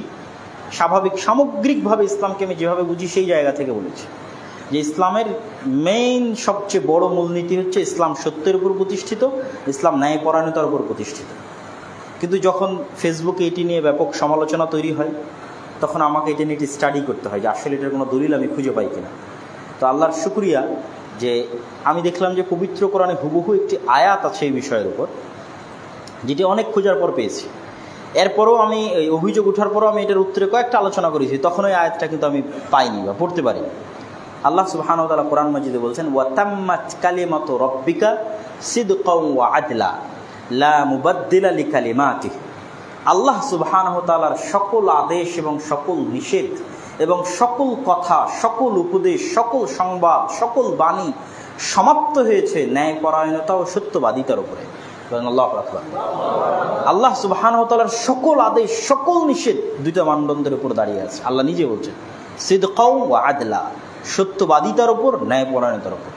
স্বাভাবিক সামগ্রিকভাবে ইসলামকে আমি যেভাবে বুঝি, সেই জায়গা থেকে বলেছি যে ইসলামের মেইন সবচেয়ে বড় মূলনীতি হচ্ছে ইসলাম সত্যের উপর প্রতিষ্ঠিত, ইসলাম ন্যায়পরায়ণতার উপর প্রতিষ্ঠিত। কিন্তু যখন ফেসবুকে এটি নিয়ে ব্যাপক সমালোচনা তৈরি হয়, তখন আমাকে এটা নিয়ে একটি স্টাডি করতে হয় যে আসলে এটার কোনো দলিল আমি খুঁজে পাই কিনা। তো আল্লাহর শুকরিয়া যে আমি দেখলাম যে পবিত্র কোরআনে হুবহু একটি আয়াত আছে এই বিষয়ের উপর, যেটি অনেক খোঁজার পর পেয়েছি। এরপরও আমি এই অভিযোগ ওঠার পরও আমি এটার উত্তরে কয়েকটা আলোচনা করেছি, তখন ওই আয়াতটা কিন্তু আমি পাইনি বা পড়তে পারিনি। আল্লাহ সুবহানাহু ওয়া তাআলা কোরআন মাজিদে বলছেন, ওয়া তাম্মাত কালিমাতু রাব্বিকা সিদকাও ওয়া আদলা লা মুবাদদিলা লিকালিমাতিহি। আল্লাহ সুবহানাহু ওয়া তাআলার সকল আদেশ এবং সকল নিষেধ এবং সকল কথা, সকল উপদেশ, সকল সংবাদ, সকল বাণী সমাপ্ত হয়েছে ন্যায়পরায়ণতা ও সত্যবাদিতার উপরে। আল্লাহু আকবার। আল্লাহ সুবহানাহু ওয়া তাআলার সকল আদেশ, সকল নিষেধ দুইটা মানদণ্ডের উপর দাঁড়িয়ে আছে। আল্লাহ নিজে বলছেন সিদকাও ওয়া আদলা, সত্যবাদিতার উপর, ন্যায়পরায়ণতার উপর।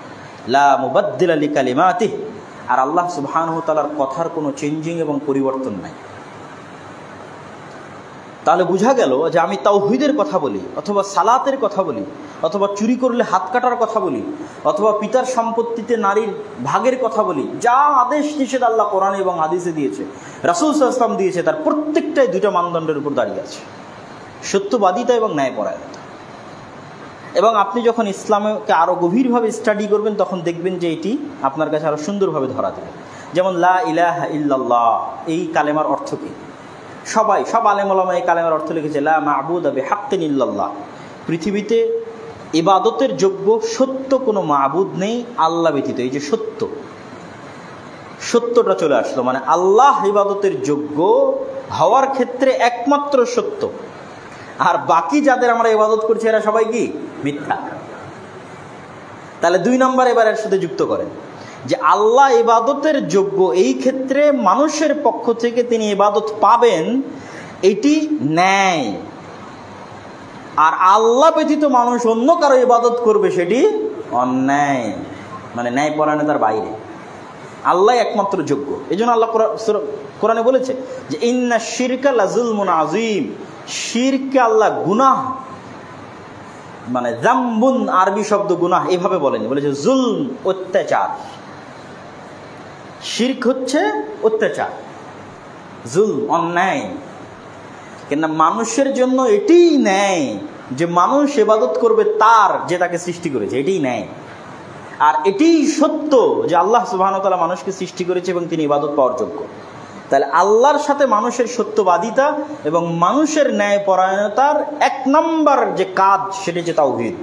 লা মুবাদদিলা লিকালিমাতিহি, আর আল্লাহ সুবহানাহু ওয়া তাআলার কথার কোনো চেঞ্জিং এবং পরিবর্তন নাই। তাহলে বোঝা গেল যে আমি তাওহীদের কথা বলি, অথবা সালাতের কথা বলি, অথবা চুরি করলে হাত কাটার কথা বলি, অথবা পিতার সম্পত্তিতে নারীর ভাগের কথা বলি, যা আদেশ নিষেধ আল্লাহ কোরআনে এবং হাদিসে দিয়েছে, রাসূল সাল্লাল্লাহু আলাইহি ওয়াসাল্লাম দিয়েছে, তার প্রত্যেকটাই দুইটা মানদণ্ডের উপর দাঁড়িয়ে আছে, সত্যবাদিতা এবং ন্যায়পরায়ণতা। এবং আপনি যখন ইসলামকে আরও গভীরভাবে স্টাডি করবেন তখন দেখবেন যে এটি আপনার কাছে আরও সুন্দরভাবে ধরা দেবে। যেমন লা ইলাহা ইল্লাল্লাহ, এই কালেমার অর্থ কী? সব আলেম ওলামা এই কালেমার অর্থ লিখেছে লা মা'বুদা বিহাক্কিন ইল্লাল্লাহ, পৃথিবীতে ইবাদতের যোগ্য সত্য কোনো মা'বুদ নেই আল্লাহ ব্যতীত। এই যে সত্যটা চলে আসলো, মানে আল্লাহ ইবাদতের যোগ্য হওয়ার ক্ষেত্রে একমাত্র সত্য, আর বাকি যাদের আমরা ইবাদত করছি এরা সবাই কি মিথ্যা। তাহলে 2 নম্বর এবার এর সাথে যুক্ত করেন যে আল্লাহ ইবাদতের যোগ্য, এই ক্ষেত্রে মানুষের পক্ষ থেকে তিনি ইবাদত পাবেন, এটি ন্যায়। আর আল্লাহ ব্যতীত মানুষ অন্য কারো ইবাদত করবে সেটি অন্যায়, মানে ন্যায় পরায়ণতার বাইরে। আল্লাহ একমাত্র যোগ্য। এই জন্য আল্লাহ কোরআনে বলেছে যে ইন্না শিরকা লাযুলমুন আযীম, শিরকে আল্লাহ গুনাহ, মানে যামবুন আরবি শব্দ গুনাহ এভাবে বলেনি, বলেছে জুলম, অত্যাচার। শিরক হচ্ছে অত্যাচার, জুলম অন্যায়। কেননা মানুষের জন্য এটিই ন্যায় যে মানুষ ইবাদত করবে তার যে তাকে সৃষ্টি করেছে, এটিই ন্যায়। আর এটিই সত্য যে আল্লাহ সুবহানাহু ওয়া তাআলা মানুষকে সৃষ্টি করেছে এবং তিনি ইবাদত পাওয়ার যোগ্য। তাহলে আল্লাহর সাথে মানুষের সত্যবাদিতা এবং মানুষের ন্যায় পরায়ণতার 1 নম্বর যে কাজ সেটি হচ্ছে তাওহীদ।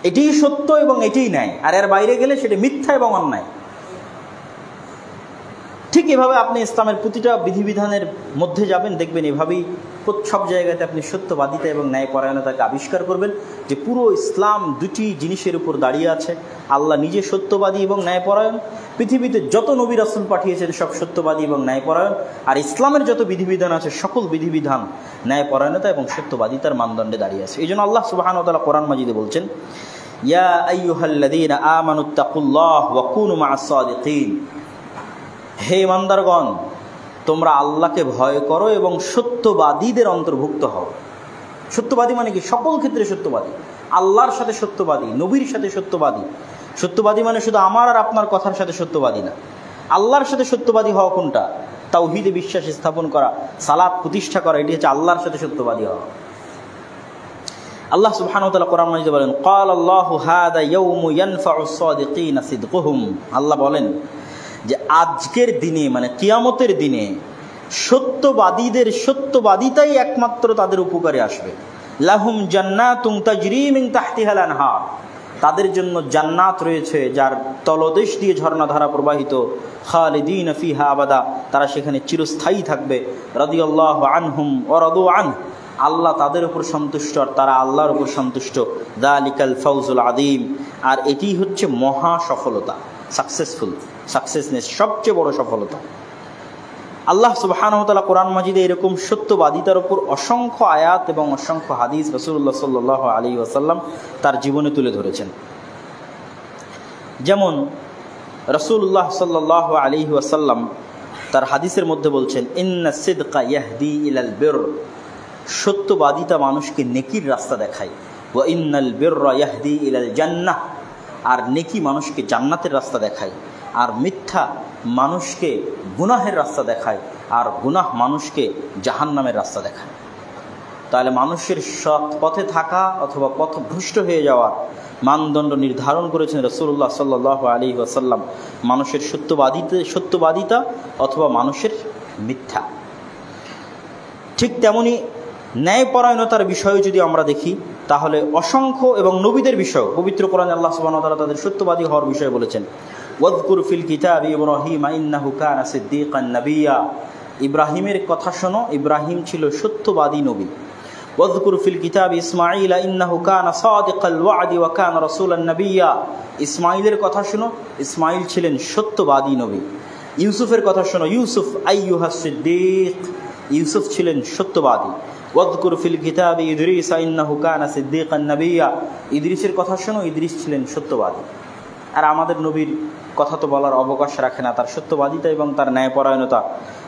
এটিই সত্য এবং এটিই ন্যায়, আর এর বাইরে গেলে সেটি মিথ্যা এবং অন্যায়। ঠিক এভাবে আপনি ইসলামের প্রতিটা বিধিবিধানের মধ্যে যাবেন, দেখবেন এভাবেই সব জায়গাতে আপনি সত্যবাদিতা এবং ন্যায়পরায়ণতাকে আবিষ্কার করবেন যে পুরো ইসলাম 2টি জিনিসের উপর দাঁড়িয়ে আছে। আল্লাহ নিজে সত্যবাদী এবং ন্যায়পরায়ণ, পৃথিবীতে যত নবী রাসূল পাঠিয়েছেন সব সত্যবাদী এবং ন্যায়পরায়ণ, আর ইসলামের যত বিধিবিধান আছে সকল বিধিবিধান ন্যায়পরায়ণতা এবং সত্যবাদিতার মানদণ্ডে দাঁড়িয়ে আছে। এই জন্য আল্লাহ সুবহানাহু ওয়া তাআলা কোরআন মাজিদে বলছেন, ইয়া আইয়ুহাল্লাযীনা আমানুত্তাকুল্লাহ ওয়া কুনু মা'আস সাদিকিন, হে ইমানদারগণ, তোমরা আল্লাহকে ভয় করো এবং সত্যবাদীদের অন্তর্ভুক্ত হও। সত্যবাদী মানে কি? সকল ক্ষেত্রে সত্যবাদী, আল্লাহর সাথে সত্যবাদী, নবীর সাথে সত্যবাদী। সত্যবাদী মানে শুধু আমার আর আপনার কথার সাথে সত্যবাদী না, আল্লাহর সাথে সত্যবাদী হওয়া কোনটা? তাওহীদে বিশ্বাস স্থাপন করা, সালাত প্রতিষ্ঠা করা, এটি হচ্ছে আল্লাহর সাথে সত্যবাদী হওয়া। আল্লাহ সুবহানাহু ওয়া তাআলা কোরআন মাজিদে বলেন, ক্বালাল্লাহু হাদা ইয়াউমু ইয়ানফাউস সাদিকিনা সিদকুহুম, আল্লাহ বলেন যে আজকের দিনে মানে কিয়ামতের দিনে সত্যবাদীদের সত্যবাদিতাই একমাত্র তাদের উপকারে আসবে। লাহুম জান্নাতুন তাজরি মিন তাহতিহাল আনহার, তাদের জন্য জান্নাত রয়েছে যার তলদেশ দিয়ে ঝর্ণাধারা প্রবাহিত। খালিদিনা ফিহা আবাদা, তারা সেখানে চিরস্থায়ী থাকবে। রাদিয়াল্লাহু আনহুম ওয়া রাদু আনহু, আল্লাহ তাদের উপর সন্তুষ্ট আর তারা আল্লাহর উপর সন্তুষ্ট। যালিকাল ফাউজুল আযীম, আর এটি হচ্ছে মহা সফলতা, সাকসেসনেস, সবচেয়ে বড় সফলতা। আল্লাহ সুবহানাহু ওয়া তাআলা কোরআন মাজিদে এরকম সত্যবাদিতার উপর অসংখ্য আয়াত এবং অসংখ্য হাদিস রাসূলুল্লাহ সাল্লাল্লাহু আলাইহি ওয়াসাল্লাম তার জীবনে তুলে ধরেছেন। যেমন রাসূলুল্লাহ সাল্লাল্লাহু আলাইহি ওয়াসাল্লাম তার হাদিসের মধ্যে বলছেন, ইন্নাস সিদকা ইয়াহদি ইলাল বির, সত্যবাদিতা মানুষকে নেকির রাস্তা দেখায়। ওয়া ইন্নাল বিররা ইয়াহদি ইলাল জান্নাহ, আর নেকি মানুষকে জান্নাতের রাস্তা দেখায়। আর মিথ্যা মানুষকে গুনাহের রাস্তা দেখায়, আর গুনাহ মানুষকে জাহান্নামের রাস্তা দেখায়। তাহলে মানুষের সৎ পথে থাকা অথবা পথভ্রষ্ট হয়ে যাওয়ার মানদণ্ড নির্ধারণ করেছেন রাসূলুল্লাহ সাল্লাল্লাহু আলাইহি ওয়াসাল্লাম, মানুষের সত্যবাদিতা অথবা মানুষের মিথ্যা। ঠিক তেমনি ন্যায়পরায়ণতার বিষয়ে যদি আমরা দেখি তাহলে অসংখ্য এবং নবীদের বিষয় পবিত্র কোরআনে আল্লাহ সুবহানাহু ওয়া তাআলা তাদের সত্যবাদী হওয়ার বিষয়ে বলেছেন। ওয়াযকুর ফিল কিতাবি ইব্রাহিম ইন্নাহু কানা সিদ্দীকান নাবিয়্যা, ইব্রাহিমের কথা শোনো, ইব্রাহিম ছিল সত্যবাদী নবী। ওয়াযকুর ফিল কিতাবি ইসমাঈল ইন্নাহু কানা সাদিকাল ওয়া'দি ওয়া কানা রাসূলান নাবিয়্যা, ইসমাঈলের কথা শোনো, ইসমাঈল ছিলেন সত্যবাদী নবী। ইউসুফের কথা শোনো, ইউসুফ আইয়ুহাস সিদ্দীক, ইউসুফ ছিলেন সত্যবাদী। ওয়াযকুর ফিল কিতাবি ইদরিস ইন্নাহু কানা সিদ্দীকান নাবিয়্যা, ইদরিসের কথা শোনো, ইদরিস ছিলেন সত্যবাদী। আর আমাদের নবীর কথা তো বলার অবকাশ রাখে না, তার সত্যবাদিতা এবং তার ন্যায়পরায়ণতা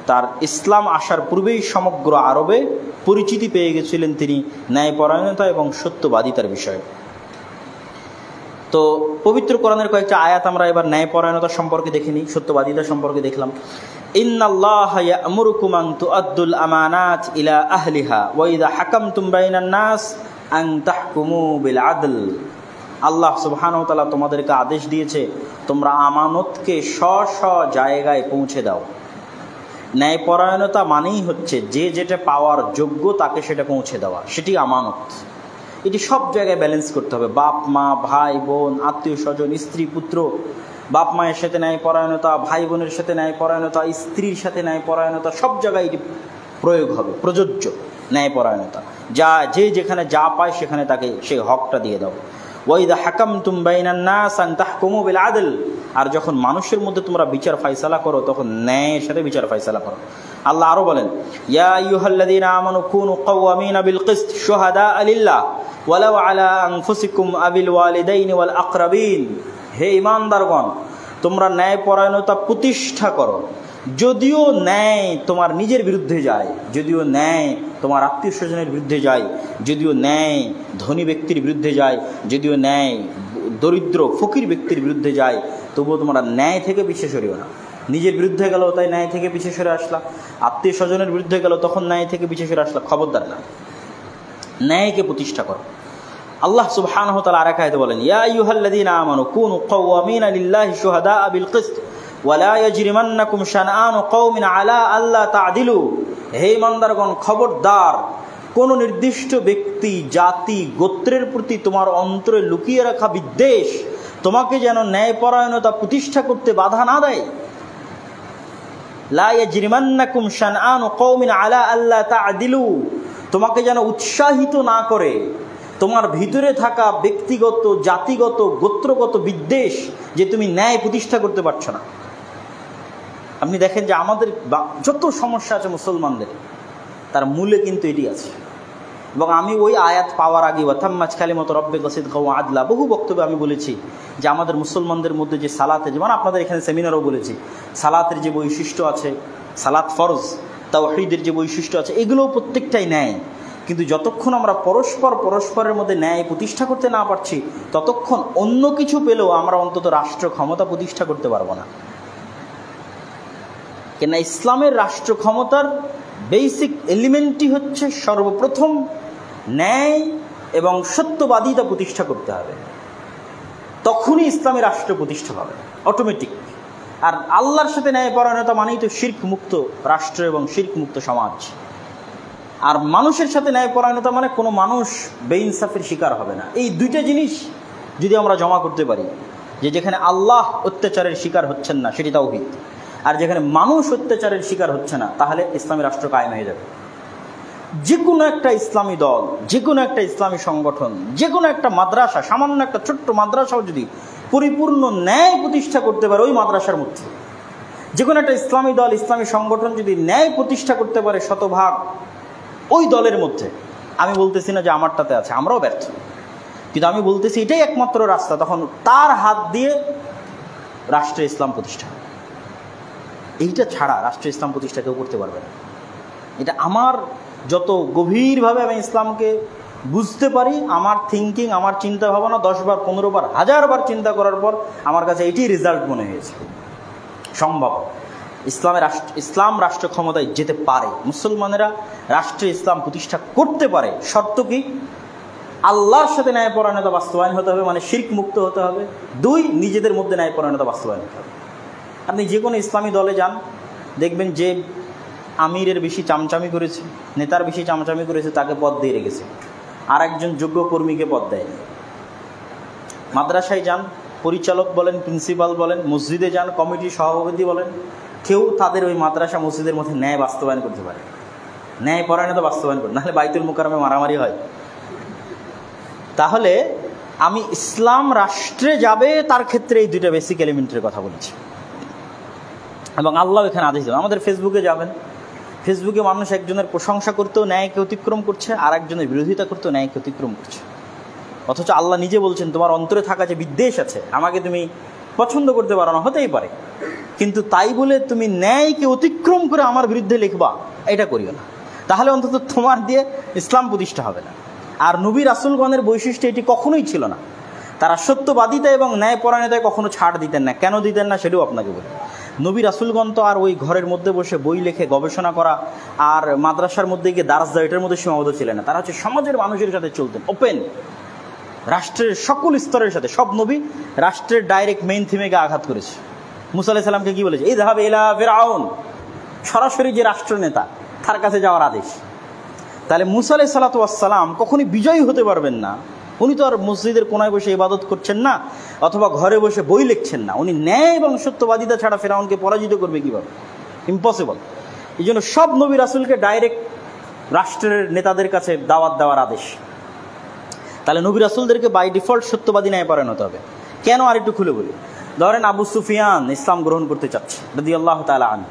তার ইসলাম আসার পূর্বেই সমগ্র আরবে পরিচিতি পেয়ে গেছিলেন তিনি ন্যায়পরায়ণতা এবং সত্যবাদিতার বিষয়ে। তো পবিত্র কোরআনের কয়েকটা আয়াত আমরা এবার ন্যায়পরায়ণতা সম্পর্কে দেখে নিই, সত্যবাদিতা সম্পর্কে দেখলাম। ইন্নাল্লাহা ইয়া'মুরুকুম আন তুআদ্দুল আমানাত ইলা আহলিহা ওয়া ইযা হাকামতুম বাইনান নাস আন তাহকুমু বিল আদল, আল্লাহ সুবহানাহু ওয়া তাআলা তোমাদেরকে আদেশ দিয়েছে তোমরা আমানতকে স্ব জায়গায় পৌঁছে দাও। ন্যায়পরায়ণতা মানেই হচ্ছে যে যেটা পাওয়ার যোগ্য তাকে সেটা পৌঁছে দেওয়া, সেটি আমানত। এটি সব জায়গায় ব্যালেন্স করতে হবে, বাপ মা, ভাই বোন, আত্মীয় স্বজন, স্ত্রী পুত্র। বাপ মায়ের সাথে ন্যায়পরায়ণতা, ভাই বোনের সাথে ন্যায়পরায়ণতা, স্ত্রীর সাথে ন্যায়পরায়ণতা, সব জায়গায় এটি প্রয়োগ হবে, প্রযোজ্য ন্যায়পরায়ণতা। যে যেখানে যা পায় সেখানে তাকে সেই হকটা দিয়ে দাও। ওয়াইদা হাকামতুম বাইনান নাস আন তাহকুমু বিল আদল, আর যখন মানুষের মধ্যে তোমরা বিচার ফায়সালা করো তখন ন্যায়ের সাথে বিচার ফায়সালা করো। আল্লাহ আরো বলেন, ইয়া আইয়ুহাল্লাযীনা আমানু কুনু কাওয়ামিনা বিল কিসত শুহাদা লিল্লাহ ওয়ালাউ আলা আনফুসিকুম আবিল ওয়ালিদাইনি ওয়াল আকরাবিন। হে ঈমানদারগণ, তোমরা ন্যায়পরায়ণতা প্রতিষ্ঠা করো, যদিও ন্যায় তোমার নিজের বিরুদ্ধে যায়, যদিও ন্যায় তোমার আত্মীয় স্বজনের বিরুদ্ধে যায়, যদিও ন্যায় ধনী ব্যক্তির বিরুদ্ধে যায়, যদিও ন্যায় দরিদ্র ফকির ব্যক্তির বিরুদ্ধে যায়, তবুও তোমরা ন্যায় থেকে পিছিয়ে সরিও না। নিজের বিরুদ্ধে গেল তাই ন্যায় থেকে পিছিয়ে সরে আসলা, আত্মীয় স্বজনের বিরুদ্ধে গেল তখন ন্যায় থেকে পিছিয়ে সরে আসলা, খবরদার না, ন্যায়কে প্রতিষ্ঠা করো। আল্লাহ সুবহানাহু ওয়া তাআলা আরেক আয়াতে বলেন, ইয়া আইয়ুহাল্লাযীনা আমানু কুনু কাওয়ামিনা লিল্লাহি শুহাদা বিল কিসত ওয়ালা ইয়াজরিমান্নাকুম শানআনু কওমিন আলা আল্লা তা'দিলু। হে ঈমানদারগণ, খবরদার, কোন নির্দিষ্ট ব্যক্তি, জাতি, গোত্রের প্রতি তোমার অন্তরে লুকিয়ে রাখা বিদ্বেষ তোমাকে যেন ন্যায়পরায়ণতা প্রতিষ্ঠা করতে বাধা না দেয়। লা ইয়াজরিমান্নাকুম শানআনু কওমিন আলা আল্লা তা'দিলু, তোমাকে যেন উৎসাহিত না করে তোমার ভিতরে থাকা ব্যক্তিগত, জাতিগত, গোত্রগত বিদ্বেষ যে তুমি ন্যায় প্রতিষ্ঠা করতে পারছো না। আপনি দেখেন যে আমাদের যত সমস্যা আছে মুসলমানদের, তার মূলে কিন্তু এটি আছে। এবং আমি ওই আয়াত পাওয়ার আগে ওয়াতাম্মাত কালিমাতু রাব্বিকা সিদকাও ওয়া আদলা বহু বক্তব্যে আমি বলেছি যে আমাদের মুসলমানদের মধ্যে যে সালাতে, যেমন আপনাদের এখানে সেমিনারও বলেছি, সালাতের যে বৈশিষ্ট্য আছে, সালাত ফরজ, তাওহীদের যে বৈশিষ্ট্য আছে, এগুলোও প্রত্যেকটাই ন্যায়। কিন্তু যতক্ষণ আমরা পরস্পরের মধ্যে ন্যায় প্রতিষ্ঠা করতে না পারছি, ততক্ষণ অন্য কিছু পেলেও আমরা অন্তত রাষ্ট্র ক্ষমতা প্রতিষ্ঠা করতে পারবো না। কেন ইসলামের রাষ্ট্র ক্ষমতার বেসিক এলিমেন্টই হচ্ছে সর্বপ্রথম ন্যায় এবং সত্যবাদিতা প্রতিষ্ঠা করতে হবে, তখনই ইসলামের রাষ্ট্র প্রতিষ্ঠা হবে অটোমেটিক। আর আল্লাহর সাথে ন্যায়পরায়ণতা মানেই তো শিরক মুক্ত রাষ্ট্র এবং শিরক মুক্ত সমাজ। আর মানুষের সাথে ন্যায়পরায়ণতা মানে কোনো মানুষ বেইনসাফের শিকার হবে না। এই দুইটা জিনিস যদি আমরা জমা করতে পারি, যে যেখানে আল্লাহ অত্যাচারের শিকার হচ্ছেন না সেটি তাওহীদ, আর যেখানে মানুষ অত্যাচারের শিকার হচ্ছে না, তাহলে ইসলামী রাষ্ট্র কায়েম হয়ে যাবে। যে কোনো একটা ইসলামী দল, যে কোনো একটা ইসলামী সংগঠন, যে কোনো একটা মাদ্রাসা, সামান্য একটা ছোট্ট মাদ্রাসাও যদি পরিপূর্ণ ন্যায় প্রতিষ্ঠা করতে পারে ওই মাদ্রাসার মধ্যে, যে কোনো একটা ইসলামী দল, ইসলামী সংগঠন যদি ন্যায় প্রতিষ্ঠা করতে পারে শতভাগ ওই দলের মধ্যে, আমি বলতেছি না যে আমারটাতে আছে, আমরাও ব্যর্থ, কিন্তু আমি বলতেছি এটাই একমাত্র রাস্তা, তখন তার হাত দিয়ে রাষ্ট্রে ইসলাম প্রতিষ্ঠা। এইটা ছাড়া রাষ্ট্র ইসলাম প্রতিষ্ঠা কেউ করতে পারবে না। এটা আমার যত গভীরভাবে আমি ইসলামকে বুঝতে পারি, আমার থিঙ্কিং, আমার চিন্তা ভাবনা 10 বার, 15 বার, 1000 বার চিন্তা করার পর আমার কাছে এটি রেজাল্ট মনে হয়েছে সম্ভব। ইসলাম রাষ্ট্র ক্ষমতায় যেতে পারে, মুসলমানেরা রাষ্ট্রে ইসলাম প্রতিষ্ঠা করতে পারে। শর্ত কি? আল্লাহর সাথে ন্যায়পরায়ণতা বাস্তবায়ন হতে হবে, মানে শিরক মুক্ত হতে হবে। 2, নিজেদের মধ্যে ন্যায়পরায়ণতা বাস্তবায়ন হতে হবে। আপনি যে কোনো ইসলামী দলে যান, দেখবেন যে আমিরের বেশি চামচামি করেছে, নেতার বেশি চামচামি করেছে, তাকে পদ দিয়ে রেখেছে, আর একজন যোগ্য কর্মীকে পদ দেয়নি। মাদ্রাসায় যান, পরিচালক বলেন, প্রিন্সিপাল বলেন, মসজিদে যান, কমিটির সভাপতি বলেন, কেউ তাদের ওই মাদ্রাসা মসজিদের মধ্যে ন্যায় বাস্তবায়ন করতে পারে, ন্যায়পরায়ণতা বাস্তবায়ন করে, নাহলে বাইতুল মুকাররমে মারামারি হয়। তাহলে আমি ইসলাম রাষ্ট্রে যাবে তার ক্ষেত্রে এই 2টা বেসিক এলিমেন্টের কথা বলেছি, এবং আল্লাহ এখানে আদেশ দেবেন। আমাদের ফেসবুকে যাবেন, ফেসবুকে মানুষ একজনের প্রশংসা করতেও ন্যায়কে অতিক্রম করছে, আর একজনের বিরোধিতা করতেও ন্যায়কে অতিক্রম করছে। অথচ আল্লাহ নিজে বলছেন তোমার অন্তরে থাকা যে বিদ্বেষ আছে, আমাকে তুমি পছন্দ করতে পারো না, হতেই পারে, কিন্তু তাই বলে তুমি ন্যায়কে অতিক্রম করে আমার বিরুদ্ধে লিখবা, এটা করিও না। তাহলে অন্তত তোমার দিয়ে ইসলাম প্রতিষ্ঠা হবে না। আর নবী রাসূলগণের বৈশিষ্ট্য এটি কখনোই ছিল না। তারা সত্যবাদিতা এবং ন্যায়পরায়ণতায় কখনো ছাড় দিতেন না। কেন দিতেন না সেটাও আপনাকে বলি। নবী রাসূলগণ তো আর ওই ঘরের মধ্যে বসে বই লিখে গবেষণা করা আর মাদ্রাসার মধ্যে গিয়ে দারাজ দেওয়া এটার মধ্যে সীমাবদ্ধ ছিলেন না। তারা হচ্ছে সমাজের মানুষের সাথে চলতেন, ওপেন, রাষ্ট্রের সকল স্তরের সাথে। সব নবী রাষ্ট্রের ডাইরেক্ট মেইন থিমে গিয়ে আঘাত করেছে। মুসা আলাইহিস সালামকে কি বলেছে? ইযহাব ইলা ফিরআউন, সরাসরি যে রাষ্ট্রনেতা তার কাছে যাওয়ার আদেশ। তাহলে মুসা আলাইহিস সালাতু ওয়াস সালাম কখনই বিজয়ী হতে পারবেন না। উনি তো আর মসজিদের কোনায় বসে ইবাদত করছেন না অথবা ঘরে বসে বই লিখছেন না। উনি ন্যায় এবং সত্যবাদিতা ছাড়া ফেরাউনকে পরাজিত করবে কীভাবে? ইম্পসিবল। এই জন্য সব নবী রাসূলকে ডাইরেক্ট রাষ্ট্রের নেতাদের কাছে দাওয়াত দেওয়ার আদেশ। তাহলে নবী রাসূলদেরকে বাই ডিফল্ট সত্যবাদী ন্যায় পরায়ণ হতে হবে। কেন? আর একটু খুলে বলি। ধরেন আবু সুফিয়ান ইসলাম গ্রহণ করতে চাচ্ছে রাদিয়াল্লাহু তাআলা আনহু,